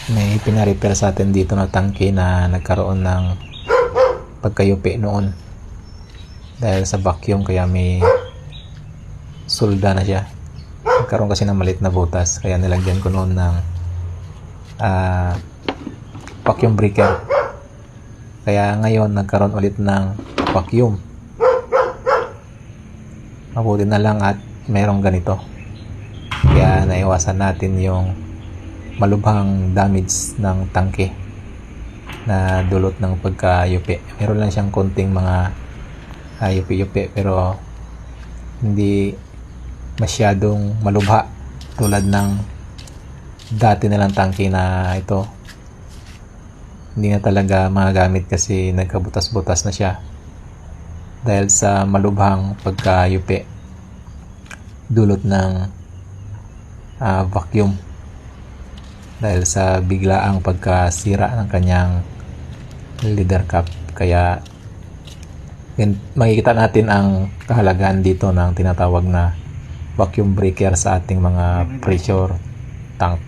may pinarepair sa atin dito na tangke na nagkaroon ng pagkayupi noon dahil sa vacuum, kaya may sulda na siya. Nagkaroon kasi ng maliit na butas, kaya nilagyan ko noon ng vacuum breaker. Kaya ngayon nagkaroon ulit ng vacuum. Mabuti na lang at merong ganito, kaya naiwasan natin yung malubhang damage ng tangke na dulot ng pagkayupi. Meron lang siyang konting mga yupi-yupi, pero hindi masyadong malubha tulad ng dati nilang tangke na ito. Hindi na talaga magagamit kasi nagkabutas-butas na siya dahil sa malubhang pagkayupi dulot ng vacuum, dahil sa biglaang pagkasira ng kanyang leader cap. Kaya makikita natin ang kahalagahan dito ng tinatawag na vacuum breaker sa ating mga pressure tank.